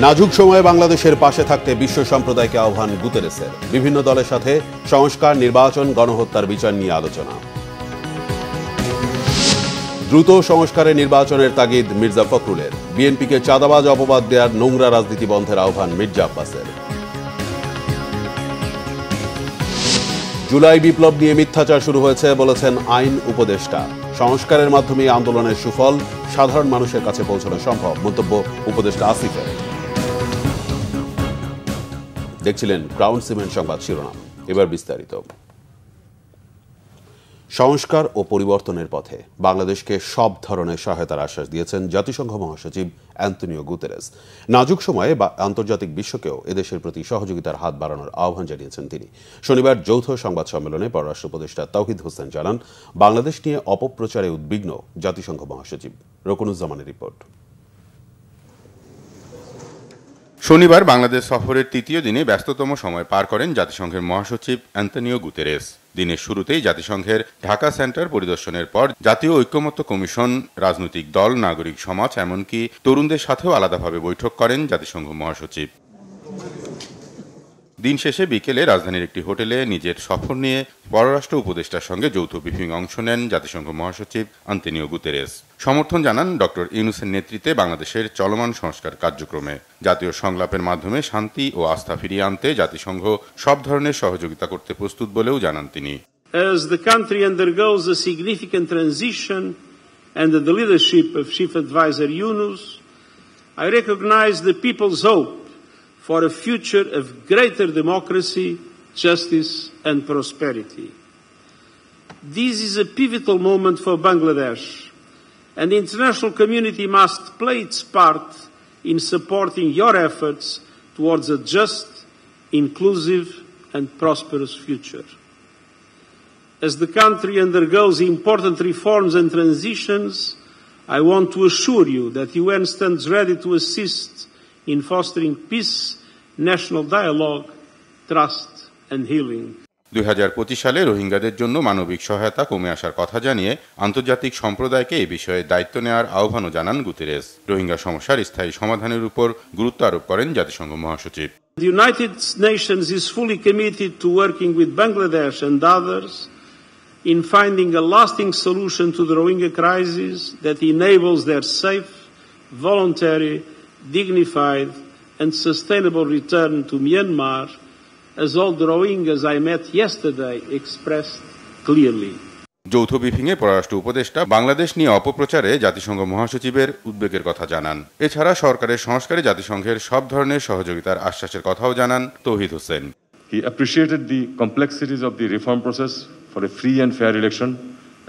নাজুক সময়ে বাংলাদেশের পাশে থাকতে বিশ্ব সম্প্রদায়কে আহ্বান গুতেরেসের। বিভিন্ন দলের সাথে সংস্কার, নির্বাচন, গণহত্যার বিচার নিয়ে আলোচনা। দ্রুত সংস্কারে নির্বাচনের তাগিদ মির্জা ফখরুলের। বিএনপিকে চাঁদাবাজ অপবাদ দেওয়ার নোংরা রাজনীতি বন্ধের আহ্বান মির্জা আব্বাসের। জুলাই বিপ্লব নিয়ে মিথ্যাচার শুরু হয়েছে বলেছেন আইন উপদেষ্টা। সংস্কারের মাধ্যমে আন্দোলনের সুফল সাধারণ মানুষের কাছে পৌঁছানো সম্ভব, মন্তব্য উপদেষ্টা আসিফের। দেখছিলেন ক্রাউন সিমেন্ট সংবাদ শিরোনাম, এবার বিস্তারিত। সংস্কার ও পরিবর্তনের পথে বাংলাদেশকে সব ধরনের সহায়তার আশ্বাস দিয়েছেন জাতিসংঘ মহাসচিব অ্যান্তোনিও গুতেরেস। নাজুক সময়ে আন্তর্জাতিক বিশ্বকেও এদেশের প্রতি সহযোগিতার হাত বাড়ানোর আহ্বান জানিয়েছেন তিনি। শনিবার যৌথ সংবাদ সম্মেলনে পররাষ্ট্র উপদেষ্টা তাওহিদ হোসেন জানান, বাংলাদেশ নিয়ে অপপ্রচারে উদ্বিগ্ন জাতিসংঘ মহাসচিব। রকুনুজ্জামানের রিপোর্ট। শনিবার বাংলাদেশ সফরের তৃতীয় দিনে ব্যস্ততম সময় পার করেন জাতিসংঘের মহাসচিব অ্যান্তোনিও গুতেরেস। দিনের শুরুতেই জাতিসংঘের ঢাকা সেন্টার পরিদর্শনের পর জাতীয় ঐক্যমত্য কমিশন, রাজনৈতিক দল, নাগরিক সমাজ, এমনকি তরুণদের সাথেও আলাদাভাবে বৈঠক করেন জাতিসংঘ মহাসচিব। দিন শেষে বিকেলে রাজধানীর একটি হোটেলে নিজের সফর নিয়ে পররাষ্ট্র উপদেষ্টার সঙ্গে যৌথ ব্রিফিংয়ে অংশ নেন জাতিসংঘ মহাসচিব অ্যান্তোনিও গুতেরেস। সমর্থন জানান ডক্টর ইউনূসের নেতৃত্বে বাংলাদেশের চলমান সংস্কার কার্যক্রমে। জাতীয় সংলাপের মাধ্যমে শান্তি ও আস্থা ফিরিয়ে আনতে জাতিসংঘ সব ধরনের সহযোগিতা করতে প্রস্তুত বলেও জানান তিনি। As the country undergoes a significant transition under the leadership of Chief Advisor Yunus, I recognize the people's hope for a future of greater democracy, justice and prosperity. This is a pivotal moment for Bangladesh, and the international community must play its part in supporting your efforts towards a just, inclusive and prosperous future. As the country undergoes important reforms and transitions, I want to assure you that the UN stands ready to assist in fostering peace, national dialogue, trust and healing. 2025 সালে রোহিঙ্গাদের জন্য মানবিক সহায়তা কমে আসার কথা জানিয়ে আন্তর্জাতিক সম্প্রদায়কে এ বিষয়ে দায়িত্ব নেওয়ার আহ্বানও জানান গুতেরেস। রোহিঙ্গা সমস্যার স্থায়ী সমাধানের উপর গুরুত্ব আরোপ করেন জাতিসংঘ মহাসচিব। The United Nations is fully committed to working with Bangladesh and others in finding a lasting solution to the Rohingya crisis that enables their safe, voluntary, dignified and sustainable return to Myanmar, as all the Rohingyas I met yesterday expressed clearly. যৌথ ব্রিফিংয়ে পররাষ্ট্র উপদেষ্টা বাংলাদেশ নিয়ে অপপ্রচারে জাতিসংঘ মহাসচিবের উদ্বেগের কথা জানান। এছাড়া সরকারের সংস্কারে জাতিসংঘের সব ধরনের সহযোগিতার আশ্বাসের কথাও জানান তৌহিদ Hossain. He appreciated the complexities of the reform process for a free and fair election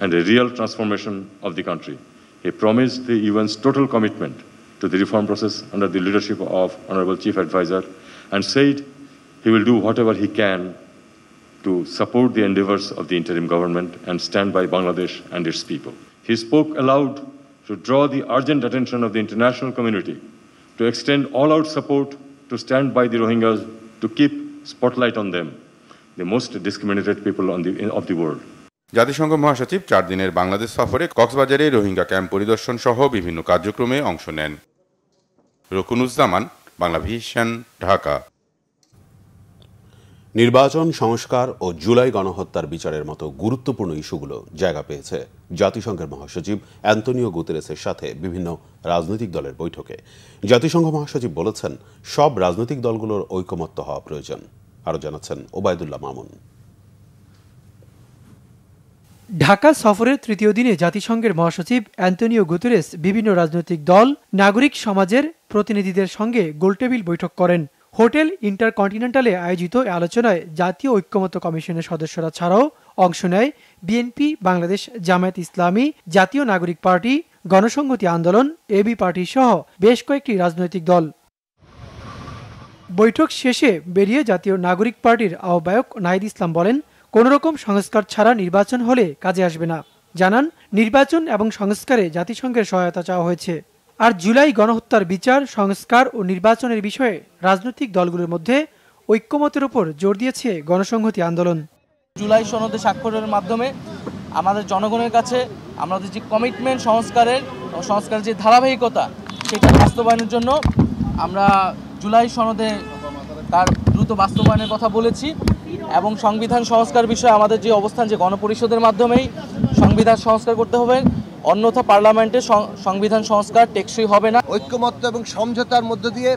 and a real transformation of the country. He promised the UN's total commitment to the reform process under the leadership of Honorable Chief Advisor and said he will do whatever he can to support the endeavors of the interim government and stand by Bangladesh and its people. He spoke aloud to draw the urgent attention of the international community to extend all-out support to stand by the Rohingyas, to keep spotlight on them, the most discriminated people of the world. জাতিসংঘ মহাসচিব 4 দিনের বাংলাদেশ সফরে কক্সবাজারে Rohingya camp পরিদর্শন সহ বিভিন্ন কার্যক্রমে অংশ নেন। রকুনুজ্জামান, বাংলাভিশন, ঢাকা। নির্বাচন, সংস্কার ও জুলাই গণহত্যার বিচারের মতো গুরুত্বপূর্ণ ইস্যুগুলো জায়গা পেয়েছে জাতিসংঘের মহাসচিব অ্যান্তোনিও গুতেরেসের সাথে বিভিন্ন রাজনৈতিক দলের বৈঠকে। জাতিসংঘ মহাসচিব বলেছেন, সব রাজনৈতিক দলগুলোর ঐকমত্য হওয়া প্রয়োজন। আরও জানাচ্ছেন ওবায়দুল্লাহ মামুন। ঢাকা সফরের তৃতীয় দিনে জাতিসংঘের মহাসচিব অ্যান্তোনিও গুতেরেস বিভিন্ন রাজনৈতিক দল, নাগরিক সমাজের প্রতিনিধিদের সঙ্গে গোলটেবিল বৈঠক করেন। হোটেল ইন্টারকন্টিনেন্টালে আয়োজিত আলোচনায় জাতীয় ঐক্যমত্য কমিশনের সদস্যরা ছাড়াও অংশ নেয় বিএনপি, বাংলাদেশ জামায়াত ইসলামী, জাতীয় নাগরিক পার্টি, গণসংহতি আন্দোলন, এবি পার্টি সহ বেশ কয়েকটি রাজনৈতিক দল। বৈঠক শেষে বেরিয়ে জাতীয় নাগরিক পার্টির আহ্বায়ক নাহিদ ইসলাম বলেন, কোনোরকম সংস্কার ছাড়া নির্বাচন হলে কাজে আসবে না। জানান, নির্বাচন এবং সংস্কারে জাতিসংঘের সহায়তা চাওয়া হয়েছে। আর জুলাই গণহত্যার বিচার, সংস্কার ও নির্বাচনের বিষয়ে রাজনৈতিক দলগুলোর মধ্যে ঐক্যমতের উপর জোর দিয়েছে গণসংহতি আন্দোলন। জুলাই সনদে স্বাক্ষরের মাধ্যমে আমাদের জনগণের কাছে আমাদের যে কমিটমেন্ট সংস্কারের যে ধারাবাহিকতা, সেটা বাস্তবায়নের জন্য আমরা জুলাই সনদে তার দ্রুত বাস্তবায়নের কথা বলেছি এবং সংবিধান সংস্কার বিষয়ে আমাদের যে অবস্থান, যে গণপরিষদের মাধ্যমেই সংবিধান সংস্কার করতে হবে, অন্যথা পার্লামেন্টে সংবিধান সংস্কার টেকসই হবে না। ঐক্যমত্য এবং সমঝোতার মধ্য দিয়ে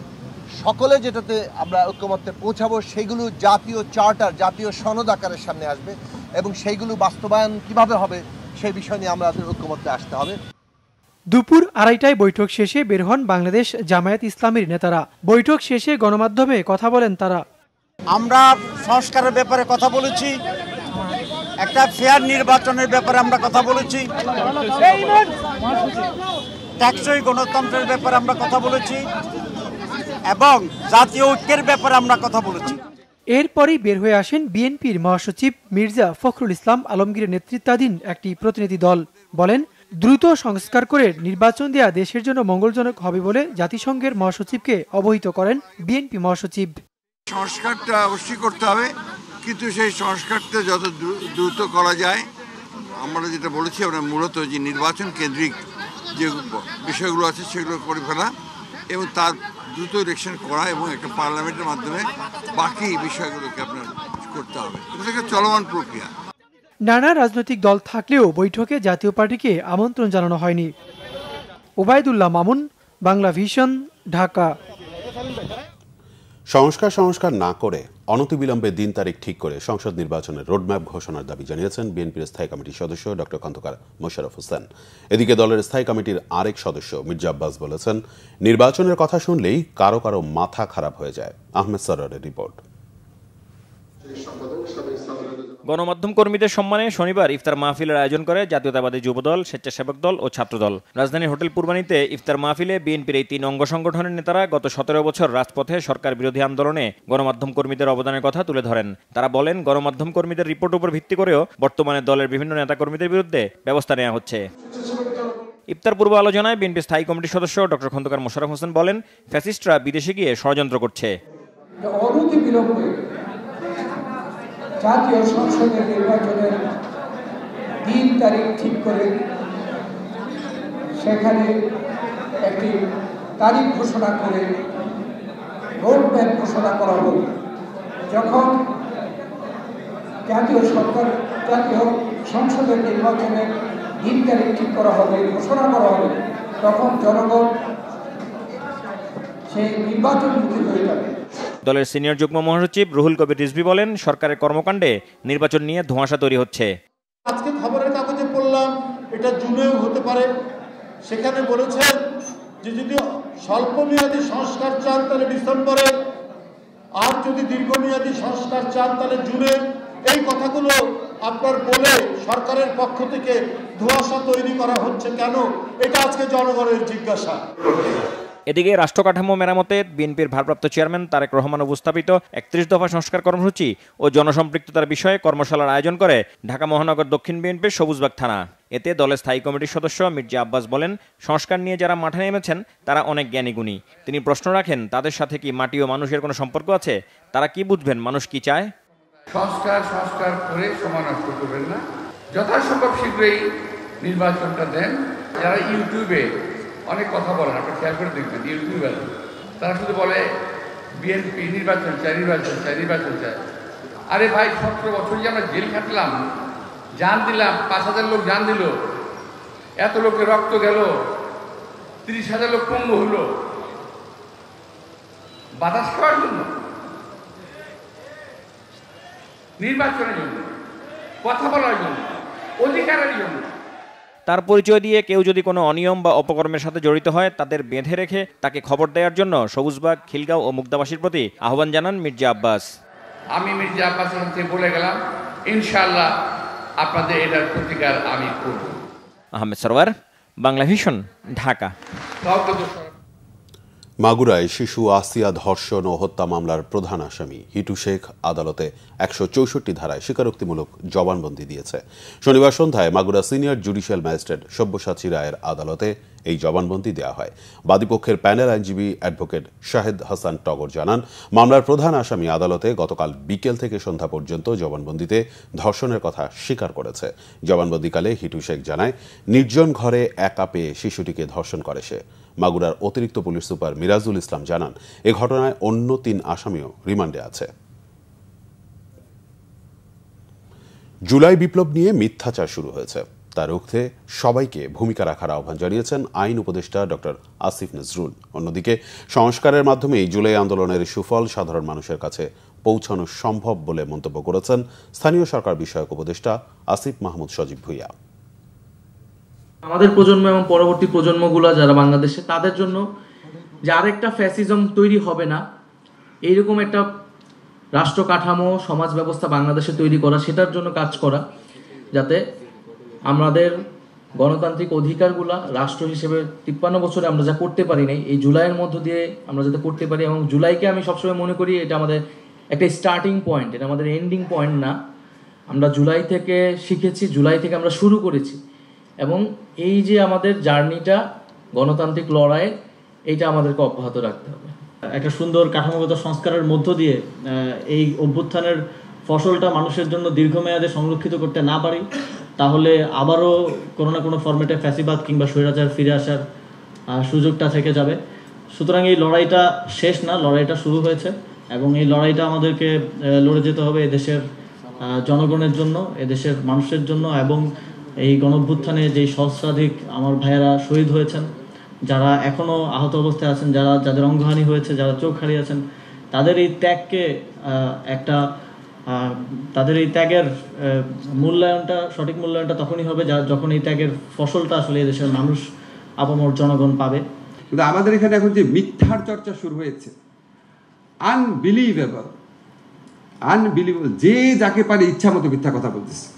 সকলে যেটাতে আমরা ঐক্যমত্যে পৌঁছাবো সেগুলো জাতীয় চার্টার, জাতীয় সনদ আকারের সামনে আসবে এবং সেইগুলো বাস্তবায়ন কিভাবে হবে সেই বিষয় নিয়ে আমাদের ঐক্যমত্যে আসতে হবে। দুপুর 2:30টায় বৈঠক শেষে বের হন বাংলাদেশ জামায়াত ইসলামীর নেতারা। বৈঠক শেষে গণমাধ্যমে কথা বলেন তারা। আমরা সংস্কারের ব্যাপারে কথা বলেছি, একটা ফেয়ার নির্বাচনের ব্যাপারে আমরা কথা বলেছি, টেকসই গণতন্ত্রের ব্যাপারে আমরা কথা বলেছি এবং জাতীয় ঐক্যের ব্যাপারে আমরা কথা বলেছি। এরপরই বের হয়ে আসেন বিএনপির মহাসচিব মির্জা ফখরুল ইসলাম আলমগীরের নেতৃত্বাধীন একটি প্রতিনিধি দল। বলেন, দ্রুত সংস্কার করে নির্বাচন দেয়া দেশের জন্য মঙ্গলজনক হবে বলে জাতিসংঘের মহাসচিবকে অবহিত করেন বিএনপি মহাসচিব। সংস্কারটা অবশ্যই করতে হবে, কিন্তু সেই সংস্কারটা যত দ্রুত করা যায়, আমরা যেটা বলেছি আমরা মূলত যে নির্বাচন কেন্দ্রিক যে বিষয়গুলো আছে সেগুলো করে ফেলা এবং তার দ্রুত ইলেকশন করা এবং একটা পার্লামেন্টের মাধ্যমে বাকি বিষয়গুলোকে আপনার করতে হবে। এটা একটা চলমান প্রক্রিয়া। নানা রাজনৈতিক দল থাকলেও বৈঠকে জাতীয় পার্টিকে আমন্ত্রণ জানানো হয়নি। ওবায়দুল্লাহ মামুন, বাংলা ভিশন, ঢাকা। সংস্কার না করে অনতিবিলম্বে দিন তারিখ ঠিক করে সংসদ নির্বাচনের রোডম্যাপ ঘোষণার দাবি জানিয়েছেন বিএনপির স্থায়ী কমিটির সদস্য ডক্টর খন্দকার মোশাররফ হোসেন। এদিকে দলের স্থায়ী কমিটির আরেক সদস্য মির্জা আব্বাস বলেছেন, নির্বাচনের কথা শুনলেই কারো কারো মাথা খারাপ হয়ে যায়। আহমেদ সরোয়ারের রিপোর্ট। গণমাধ্যম কর্মীদের সম্মানে শনিবার ইফতার মাহফিলের আয়োজন করে জাতীয়তাবাদী যুবদল, স্বেচ্ছাসেবক দল ও ছাত্রদল। রাজধানীর হোটেল পূর্বানীতে ইফতার মাহফিলে বিএনপির এই 3 অঙ্গ সংগঠনের নেতারা গত 17 বছর রাজপথে সরকার বিরোধী আন্দোলনে গণমাধ্যম কর্মীদের অবদানের কথা তুলে ধরেন। তারা বলেন, গণমাধ্যম কর্মীদের রিপোর্ট উপর ভিত্তি করেও বর্তমানে দলের বিভিন্ন নেতাকর্মীদের বিরুদ্ধে ব্যবস্থা নেওয়া হচ্ছে। ইফতার পূর্ব আলোচনায় বিএনপি স্থায়ী কমিটির সদস্য ডক্টর খন্দকার মোশাররফ হোসেন বলেন, ফ্যাসিস্টরা বিদেশে গিয়ে ষড়যন্ত্র করছে। জাতীয় সংসদের নির্বাচনের দিন তারিখ ঠিক করে সেখানে একটি তারিখ ঘোষণা করে রোডম্যাপ ঘোষণা করা হবে। যখন জাতীয় সংসদের নির্বাচনের দিন তারিখ ঠিক করা হবে, ঘোষণা করা হবে, তখন জনগণ সেই নির্বাচনমুখী হয়ে যাবে। দলের সিনিয়র যুগ্ম মহাসচিব রুহুল কবির রিজভী বলেন, সরকারের কর্মকাণ্ডে নির্বাচন নিয়ে ধোঁয়াশা তৈরি হচ্ছে। আজকে খবরের কাগজে পড়লাম এটা জুনেও হতে পারে। সেখানে বলেছেন যে যদি স্বল্পমেয়াদী সংস্কার চান তাহলে ডিসেম্বরে, আর যদি দীর্ঘমেয়াদী সংস্কার চান তাহলে জুনে। এই কথাগুলো আপনার বলে সরকারের পক্ষ থেকে ধোঁয়াশা তৈরি করা হচ্ছে কেন? এটা আজকে জনগণের জিজ্ঞাসা। এদিকে রাষ্ট্র কাঠামো মেরামতে বিএনপির ভারপ্রাপ্ত চেয়ারম্যান তারেক রহমান উপস্থাপিত 31 দফা সংস্কার কর্মসূচি ও জনসম্পৃক্ততার বিষয়ে কর্মশালার আয়োজন করে ঢাকা মহানগর দক্ষিণ বিএনপির সবুজবাগ থানা। এতে দলের স্থায়ী কমিটির সদস্য মির্জা আব্বাস বলেন, সংস্কার নিয়ে যারা মাঠে নেমেছেন তারা অনেক জ্ঞানীগুণী। তিনি প্রশ্ন রাখেন, তাদের সাথে কি মাটি ও মানুষের কোনো সম্পর্ক আছে? তারা কি বুঝবেন মানুষ কি চায়? সংস্কার করে সময় নষ্ট করবেন না, যথাসম্ভব শীঘ্রই নির্বাচনটা দেন। যারা ইউটিউবে অনেক কথা বলেন, আপনারা খেয়াল করে দেখবেন, ইউটিউবার তারা শুধু বলে বিএনপি নির্বাচন চায়। আরে ভাই, 17 বছর যে আমরা জেল খাটলাম, জান দিলাম, 5,000 লোক জান দিল, এত লোকের রক্ত গেল, 30,000 লোক পঙ্গু হলো, বাতাস খাওয়ার জন্য, নির্বাচনের জন্য, কথা বলার জন্য, অধিকারের জন্য। তার পরিচয় দিয়ে কেউ যদি কোনো অনিয়ম বা অপকর্মের সাথে জড়িত হয় তাদের বেঁধে রেখে তাকে খবর দেওয়ার জন্য সবুজবাগ, খিলগাঁও ও মুগদাবাসীর প্রতি আহ্বান জানান মির্জা আব্বাস। আমি মির্জা আব্বাসের সাথে বলে গেলাম, ইনশাআল্লাহ আপনাদের এটার প্রতিকার আমি করব। আহমেদ সরওয়ার, বাংলা ভিশন, ঢাকা। মাগুরায় শিশু আসিয়া ধর্ষণ ও হত্যা মামলার প্রধান আসামি হিটু শেখ আদালতে 164 ধারায় স্বীকারোক্তিমূলক জবানবন্দি দিয়েছে। শনিবার সন্ধ্যায় Magura senior judicial magistrate Sabyasachi রায়ের আদালতে এই জবানবন্দি দেওয়া হয়। বাদীপক্ষের প্যানেল আইনজীবী অ্যাডভোকেট শাহেদ হাসান টগর জানান, মামলার প্রধান আসামি আদালতে গতকাল বিকেল থেকে সন্ধ্যা পর্যন্ত জবানবন্দিতে ধর্ষণের কথা স্বীকার করেছে। জবানবন্দিকালে হিটু শেখ জানায়, নির্জন ঘরে একা পেয়ে শিশুটিকে ধর্ষণ করে সে। মাগুরার অতিরিক্ত পুলিশ সুপার মিরাজুল ইসলাম জানান, এ ঘটনায় অন্য 3 আসামিও রিমান্ডে আছে। জুলাই বিপ্লব নিয়ে মিথ্যাচার শুরু হয়েছে, তা রুখতে সবাইকে ভূমিকা রাখার আহ্বান জানিয়েছেন আইন উপদেষ্টা ডক্টর আসিফ নজরুল। অন্যদিকে সংস্কারের মাধ্যমে জুলাই আন্দোলনের সুফল সাধারণ মানুষের কাছে পৌঁছানো সম্ভব বলে মন্তব্য করেছেন স্থানীয় সরকার বিষয়ক উপদেষ্টা আসিফ মাহমুদ সজীব ভুইয়া। আমাদের প্রজন্ম এবং পরবর্তী প্রজন্মগুলো যারা বাংলাদেশে, তাদের জন্য যে আরেকটা ফ্যাসিজম তৈরি হবে না, এইরকম একটা রাষ্ট্র কাঠামো, সমাজ ব্যবস্থা বাংলাদেশে তৈরি করা, সেটার জন্য কাজ করা, যাতে আমাদের গণতান্ত্রিক অধিকারগুলা রাষ্ট্র হিসেবে 53 বছরে আমরা যা করতে পারি নাই, এই জুলাইয়ের মধ্য দিয়ে আমরা যাতে করতে পারি। এবং জুলাইকে আমি সবসময় মনে করি এটা আমাদের একটা স্টার্টিং পয়েন্ট, এটা আমাদের এন্ডিং পয়েন্ট না। আমরা জুলাই থেকে শিখেছি, জুলাই থেকে আমরা শুরু করেছি, এবং এই যে আমাদের জার্নিটা গণতান্ত্রিক লড়াই, এইটা আমাদেরকে অব্যাহত রাখতে হবে। একটা সুন্দর কাঠামোগত সংস্কারের মধ্য দিয়ে এই অভ্যুত্থানের ফসলটা মানুষের জন্য দীর্ঘমেয়াদে সংরক্ষিত করতে না পারি, তাহলে আবারও কোনো না কোনো ফরম্যাটে ফ্যাসিবাদ কিংবা স্বৈরাচার ফিরে আসার সুযোগটা থেকে যাবে। সুতরাং এই লড়াইটা শেষ না, লড়াইটা শুরু হয়েছে, এবং এই লড়াইটা আমাদেরকে লড়ে যেতে হবে এদেশের জনগণের জন্য, এদেশের মানুষের জন্য, এবং এই গণঅভ্যুত্থানে যেই সহস্রাধিক আমার ভাইয়েরা শহীদ হয়েছেন, যারা এখনও আহত অবস্থায় আছেন, যাদের অঙ্গহানি হয়েছে, যারা চোখ হারিয়েছেন, তাদের এই ত্যাগকে তাদের এই ত্যাগের মূল্যায়নটা, সঠিক মূল্যায়নটা তখনই হবে যখন এই ত্যাগের ফসলটা আসলে এদেশের মানুষ, আপামর জনগণ পাবে। কিন্তু আমাদের এখানে এখন যে মিথ্যার চর্চা শুরু হয়েছে, আনবিলিভেবল, যে যাকে পারে ইচ্ছা মতো মিথ্যা কথা বলতেছে।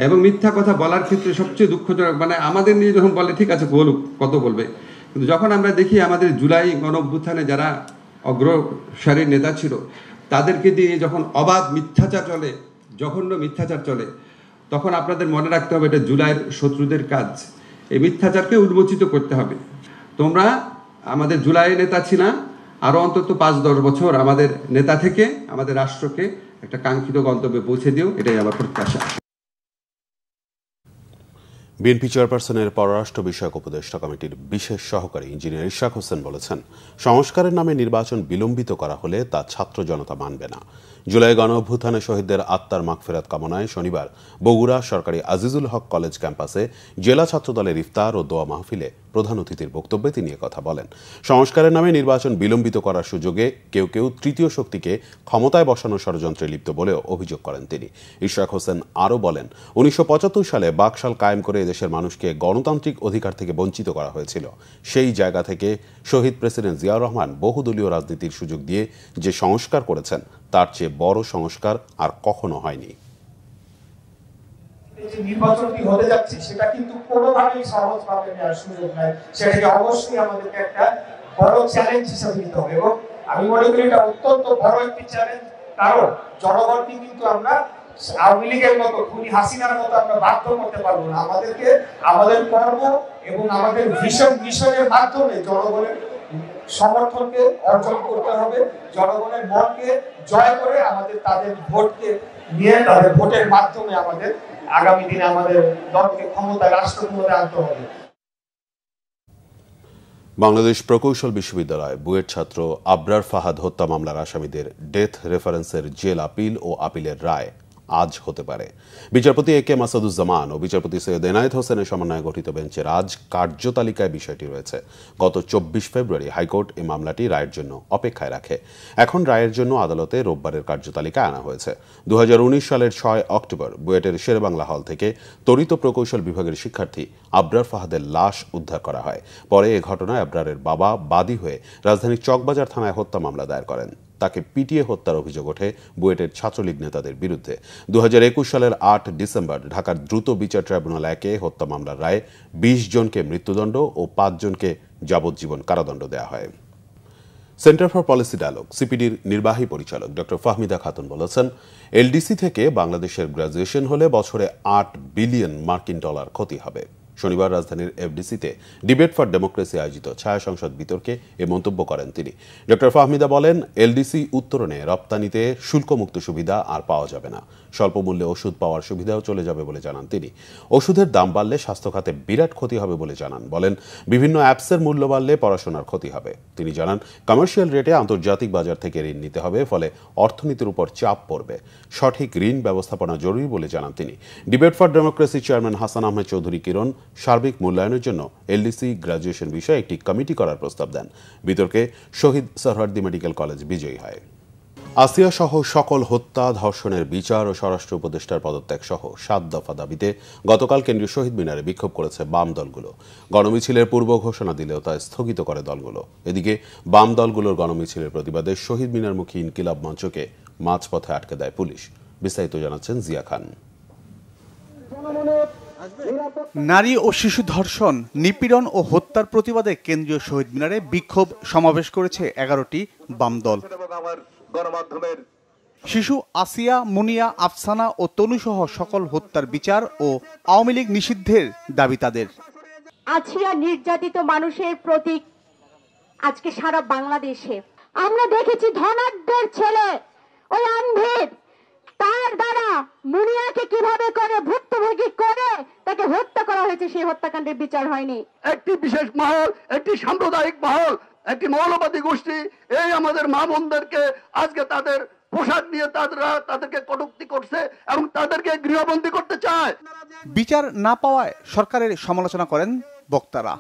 এবং মিথ্যা কথা বলার ক্ষেত্রে সবচেয়ে দুঃখজনক, মানে আমাদের নিয়ে যখন বলে ঠিক আছে বলুক, কত বলবে, কিন্তু যখন আমরা দেখি আমাদের জুলাই গণঅভ্যুত্থানে যারা অগ্রসারীর নেতা ছিল, তাদেরকে দিয়ে যখন অবাধ মিথ্যাচার চলে, জঘন্য মিথ্যাচার চলে, তখন আপনাদের মনে রাখতে হবে এটা জুলাইয়ের শত্রুদের কাজ। এই মিথ্যাচারকে উন্মোচিত করতে হবে। তোমরা আমাদের জুলাইয়ের নেতা ছিলা, আরও অন্তত 5-10 বছর আমাদের নেতা থেকে আমাদের রাষ্ট্রকে একটা কাঙ্ক্ষিত গন্তব্যে পৌঁছে দিও, এটাই আমার প্রত্যাশা। বিএনপি চেয়ারপারসনের পররাষ্ট্র বিষয়ক উপদেষ্টা কমিটির বিশেষ সহকারী ইঞ্জিনিয়ার ইশরাক হোসেন বলেছেন, সংস্কারের নামে নির্বাচন বিলম্বিত করা হলে তা ছাত্র জনতা মানবে না। জুলাই গণঅভ্যুত্থানে শহীদদের আত্মার মাগফিরাত কামনায় শনিবার বগুড়া সরকারি আজিজুল হক কলেজ ক্যাম্পাসে জেলা ছাত্রদলের ইফতার ও দোয়া মাহফিলে প্রধান অতিথির বক্তব্যে তিনি কথা বলেন। সংস্কারের নামে নির্বাচন বিলম্বিত করার সুযোগে কেউ কেউ তৃতীয় শক্তিকে ক্ষমতায় বসানোর ষড়যন্ত্রে লিপ্ত বলেও অভিযোগ করেন তিনি। ইশরাক হোসেন আরও বলেন, 1975 সালে বাকশাল কায়েম করে দেশের মানুষকে গণতান্ত্রিক অধিকার থেকে বঞ্চিত করা হয়েছিল। সেই জায়গা থেকে শহীদ প্রেসিডেন্ট জিয়াউর রহমান বহুদলীয় রাজনীতির সুযোগ দিয়ে যে সংস্কার করেছেন, তার চেয়ে বড় সংস্কার আর কখনো হয়নি। যে নির্বাচনটি হতে যাচ্ছে সেটা কিন্তু কোনোভাবেই সহজভাবে নেওয়ার সুযোগ নাই, সেটাকে অবশ্যই আমাদেরকে একটা বড় চ্যালেঞ্জ হিসেবে নিতে হবে। এবং আমি মনে করি এটা অত্যন্ত বড় একটি চ্যালেঞ্জ, কারণ জনগণকে কিন্তু আমরা আওয়ামী লীগের মতো, খুনি হাসিনার মতো আমরা বাধ্য করতে পারবো না। আমাদেরকে আমাদের কর্ম এবং আমাদের মিশনের মাধ্যমে জনগণের সমর্থনকে অর্জন করতে হবে, জনগণের মনকে জয় করে আমাদের তাদের ভোটকে নিয়ে, তাদের ভোটের মাধ্যমে আমাদের আগামী দিনে আমাদের দলকে ক্ষমতা, রাষ্ট্র ক্ষমতায় আনতে হবে। বাংলাদেশ প্রকৌশল বিশ্ববিদ্যালয় বুয়েট ছাত্র আবরার ফাহাদ হত্যা মামলার আসামিদের ডেথ রেফারেন্সের জেল আপিল ও আপিলের রায় আজ হতে পারে। বিচারপতি এ কে মাসুদুজ্জামান ও বিচারপতি সৈয়দ এনায়েত হোসেনের সমন্বয়ে গঠিত বেঞ্চের আজ কার্যতালিকায় বিষয়টি রয়েছে। গত 24 ফেব্রুয়ারি হাইকোর্ট এই মামলাটি রায়ের জন্য অপেক্ষায় রাখে। এখন রায়ের জন্য আদালতে রোববারের কার্যতালিকায় আনা হয়েছে। 2019 সালের 6 অক্টোবর বুয়েটের শেরেবাংলা হল থেকে তড়িৎ প্রকৌশল বিভাগের শিক্ষার্থী আবরার ফাহাদের লাশ উদ্ধার করা হয়। পরে এ ঘটনায় আবরারের বাবা বাদী হয়ে রাজধানীর চকবাজার থানায় হত্যা মামলা দায়ের করেন। তাকে পিটিয়ে হত্যার অভিযোগ ওঠে বুয়েটের ছাত্রলীগ নেতাদের বিরুদ্ধে। 2021 সালের 8 ডিসেম্বর ঢাকার দ্রুত বিচার ট্রাইব্যুনাল 1-এ হত্যা মামলার রায়ে 20 জনকে মৃত্যুদণ্ড ও 5 জনকে যাবজ্জীবন কারাদণ্ড দেওয়া হয়। সেন্টার ফর পলিসি ডায়ালগ সিপিডির নির্বাহী পরিচালক ডক্টর ফাহমিদা খাতুন বলেছেন, এলডিসি থেকে বাংলাদেশের গ্রাজুয়েশন হলে বছরে $8 বিলিয়ন ক্ষতি হবে। শনিবার রাজধানীর এফডিসিতে ডিবেট ফর ডেমোক্রেসি আয়োজিত ছায়া সংসদ বিতর্কে এ মন্তব্য করেন তিনি। ডক্টর ফাহমিদা বলেন, এলডিসি উত্তরণে রপ্তানিতে শুল্কমুক্ত সুবিধা আর পাওয়া যাবে না। স্বল্প মূল্যে ওষুধ পাওয়ার সুবিধাও চলে যাবে বলে জানান তিনি। ওষুধের দাম বাড়লে স্বাস্থ্য খাতে বিরাট ক্ষতি হবে বলে জানান। বলেন, বিভিন্ন অ্যাপসের মূল্য বাড়লে পড়াশোনার ক্ষতি হবে। তিনি জানান, কমার্শিয়াল রেটে আন্তর্জাতিক বাজার থেকে ঋণ নিতে হবে, ফলে অর্থনীতির উপর চাপ পড়বে। সঠিক ঋণ ব্যবস্থাপনা জরুরি বলে জানান তিনি। Debate for democracy chairman Hasan Ahmed Chowdhury Kiron সার্বিক মূল্যায়নের জন্য এলডিসি গ্র্যাজুয়েশন বিষয়ে একটি কমিটি করার প্রস্তাব দেন। বিতর্কে শহীদ সোহরাওয়ার্দী মেডিকেল কলেজ বিজয়ী হয়। আসিয়া সহ সকল হত্যা, ধর্ষণের বিচার ও স্বরাষ্ট্র উপদেষ্টার পদত্যাগ সহ 7 দফা দাবিতে গতকাল কেন্দ্রীয় শহীদ মিনারে বিক্ষোভ করেছে বাম দলগুলো। গণমিছিলের পূর্ব ঘোষণা দিলেও তা স্থগিত করে দলগুলো। এদিকে বাম দলগুলোর গণমিছিলের প্রতিবাদে শহীদ মিনারমুখী ইনকিলাব মঞ্চকে মাঝপথে আটকে দেয় পুলিশ। বিস্তারিত জানাচ্ছেন জিয়া খান। নারী ও শিশু ধর্ষণ, নিপীড়ন ও হত্যার প্রতিবাদে কেন্দ্রীয় শহীদ মিনারে বিক্ষোভ সমাবেশ করেছে 11টি বাম দল। শিশু আসিয়া, মুনিয়া, আফসানা ও তনুসহ সকল হত্যার বিচার ও আওয়ামী লীগ নিষিদ্ধের দাবি তাদের। আসিয়া নির্যাতিত মানুষের প্রতীক আজকে সারা বাংলাদেশে আমরা দেখেছি। ধনাঢ্যের ছেলে ওই আনভির তার দ্বারা মুনিয়াকে কিভাবে করে ভুক্তভোগী করে তাকে হত্যা করা হয়েছে, সেই হত্যাকাণ্ডের বিচার হয়নি। একটি বিশেষ মহল, একটি সাম্প্রদায়িক মহল, একটি মৌলবাদী গোষ্ঠী এই আমাদের মা বোনদেরকে আজকে তাদের পোশাক দিয়ে তাদেরকে কটূক্তি করছে এবং তাদেরকে গৃহবন্দী করতে চায়। বিচার না পাওয়ায় সরকারের সমালোচনা করেন বক্তারা।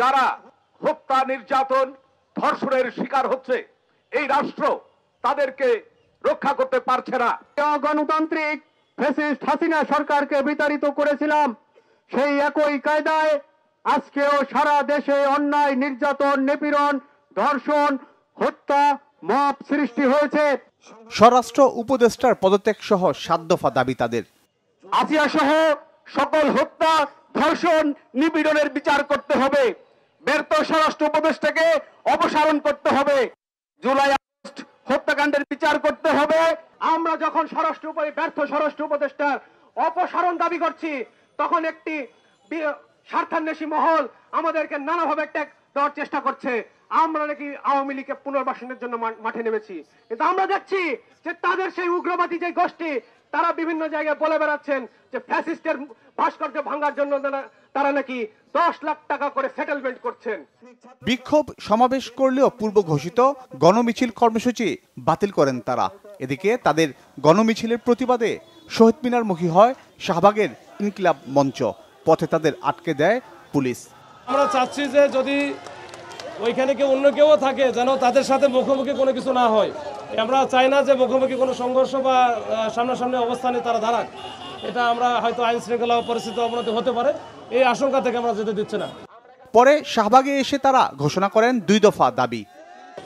যারা হত্যা, নির্যাতন, ধর্ষণের শিকার হচ্ছে, এই রাষ্ট্র তাদেরকে রক্ষা করতে পারছে না। গণতান্ত্রিক ফ্যাসিস্ট হাসিনা সরকারকে বিতাড়িত করেছিলাম, সেই একই কায়দায় আজকেও সারা দেশে অন্যায়, নির্যাতন, নিপীড়ন, ধর্ষণ, হত্যা, মব সৃষ্টি হয়েছে। স্বরাষ্ট্র উপদেষ্টার পদত্যাগ সহ 7 দফা দাবি তাদের। আসিয়া সহ সকল হত্যা, ধর্ষণ, নিপীড়নের বিচার করতে হবে। ব্যর্থ স্বরাষ্ট্র উপদেষ্টাকে অপসারণ করতে হবে। জুলাই আগস্ট হত্যাকাণ্ডের বিচার করতে হবে। আমরা যখন ব্যর্থ স্বরাষ্ট্র উপদেষ্টার অপসারণ দাবি করছি, তখন একটি স্বার্থান্বেষী মহল আমাদেরকে নানাভাবে ট্যাগ দেওয়ার চেষ্টা করছে। আমরা নাকি আওয়ামী লীগকে পুনর্বাসনের জন্য মাঠে নেমেছি, কিন্তু আমরা দেখছি যে তাদের সেই উগ্রবাদী যে গোষ্ঠী তারা বিভিন্ন জায়গায় বলে বেড়াচ্ছেন যে ফ্যাসিস্টের ভাস্কর্য ভাঙার জন্য তারা নাকি 10 লাখ টাকা করে সেটেলমেন্ট করছেন। বিক্ষোভ সমাবেশ করলেও পূর্ব ঘোষিত গণমিছিল কর্মসূচি বাতিল করেন তারা। এদিকে তাদের গণমিছিলের প্রতিবাদে শহীদ মিনারমুখী হয় শাহবাগের ইনকিলাব মঞ্চ। পথে তাদের আটকে দেয় পুলিশ। আমরা চাচ্ছি যে যদি ওইখানে অন্য কেউ থাকে যেন তাদের সাথে মুখোমুখি কোনো কিছু না হয়। আমরা চাই না যে মুখোমুখি কোনো সংঘর্ষ বা সামনাসামনি অবস্থানে তারা দাঁড়াক। এটা আমরা হয়তো আইন শৃঙ্খলা পরিস্থিতি অবনতি হতে পারে, এই আশঙ্কা থেকে আমরা যেতে দিচ্ছি না। পরে শাহবাগে এসে তারা ঘোষণা করেন 2 দফা দাবি।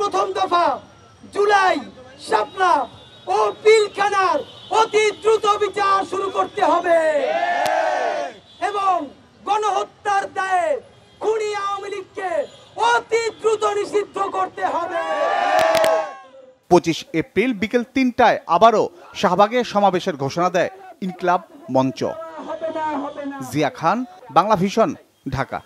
প্রথম দফা, জুলাই, শাপলা ও পিলখানার অতি দ্রুত বিচার শুরু করতে হবে এবং গণহত্যার দায়ে খুনি আওয়ামী লীগকে অতি দ্রুত নিষিদ্ধ করতে হবে। 25 এপ্রিল বিকেল 3টায় আবারও শাহবাগে সমাবেশের ঘোষণা দেয় ইনকিলাব মঞ্চ। জিয়া খান, বাংলা ভিশন, ঢাকা।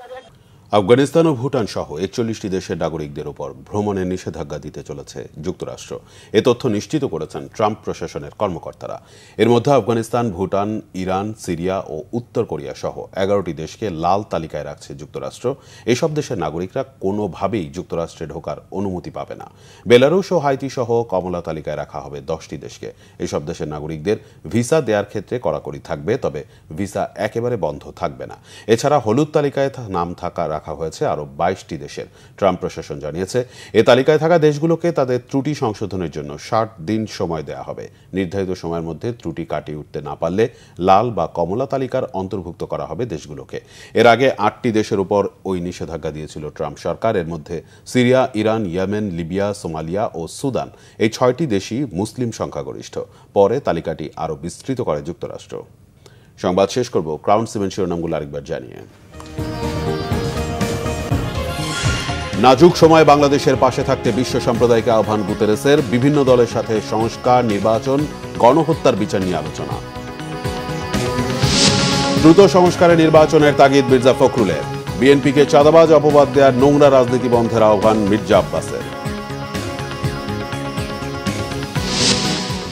আফগানিস্তান ও ভুটান সহ 41টি দেশের নাগরিকদের উপর ভ্রমণের নিষেধাজ্ঞা দিতে চলেছে যুক্তরাষ্ট্র। এ তথ্য নিশ্চিত করেছেন ট্রাম্প প্রশাসনের কর্মকর্তারা। এর মধ্যে আফগানিস্তান, ভুটান, ইরান, সিরিয়া ও উত্তর কোরিয়া সহ 11টি দেশকে লাল তালিকায় রাখছে যুক্তরাষ্ট্র। এসব দেশের নাগরিকরা কোনোভাবেই যুক্তরাষ্ট্রে ঢোকার অনুমতি পাবে না। বেলারুশ ও হাইতি সহ কমলা তালিকায় রাখা হবে 10টি দেশকে। এসব দেশের নাগরিকদের ভিসা দেওয়ার ক্ষেত্রে কড়াকড়ি থাকবে, তবে ভিসা একেবারে বন্ধ থাকবে না। এছাড়া হলুদ তালিকায় নাম রাখা হয়েছে আরও 22টি দেশের। ট্রাম্প প্রশাসন জানিয়েছে, এ তালিকায় থাকা দেশগুলোকে তাদের ত্রুটি সংশোধনের জন্য 60 দিন সময় দেওয়া হবে। নির্ধারিত সময়ের মধ্যে ত্রুটি কাটিয়ে উঠতে না পারলে লাল বা কমলা তালিকার অন্তর্ভুক্ত করা হবে দেশগুলোকে। এর আগে 8টি দেশের উপর ওই নিষেধাজ্ঞা দিয়েছিল ট্রাম্প সরকার। এর মধ্যে Syria, Iran, Yemen, Libya, Somalia ও সুদান, এই 6টি দেশই মুসলিম সংখ্যাগরিষ্ঠ। পরে তালিকাটি আরও বিস্তৃত করে যুক্তরাষ্ট্র। সংবাদ শেষ করব ক্রাউন সিমেন্ট শিরোনামগুলো আরেকবার জানিয়ে। নাজুক সময়ে বাংলাদেশের পাশে থাকতে বিশ্ব সম্প্রদায়কে আহ্বান গুতেরেসের। বিভিন্ন দলের সাথে সংস্কার, নির্বাচন, গণহত্যার বিচার নিয়ে আলোচনা। দ্রুত সংস্কারে নির্বাচনের তাগিদ মির্জা ফখরুলের। বিএনপিকে চাঁদাবাজ অপবাদ দেওয়ার নোংরা রাজনীতি বন্ধের আহ্বান মির্জা আব্বাসের।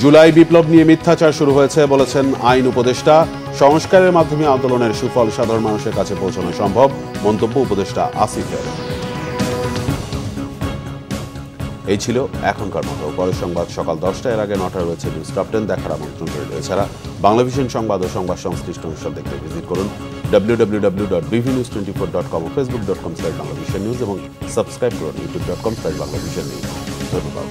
জুলাই বিপ্লব নিয়ে মিথ্যাচার শুরু হয়েছে বলেছেন আইন উপদেষ্টা। সংস্কারের মাধ্যমে আন্দোলনের সুফল সাধারণ মানুষের কাছে পৌঁছানো সম্ভব, মন্তব্য উপদেষ্টা আসিফের। এই ছিল এখনকার মতো। পরের সংবাদ সকাল 10টা, এর আগে 9টা রয়েছে নিউজ টপ 10 দেখার আমন্ত্রণ রইল। এছাড়া বাংলাভিশন সংবাদ ও সংবাদ সংশ্লিষ্ট অনুষ্ঠান দেখতে ভিজিট করুন www.bvnews24.com ও facebook.com/banglavishnnews এবং সাবস্ক্রাইব করুন youtube.com/banglavishnnews। ধন্যবাদ।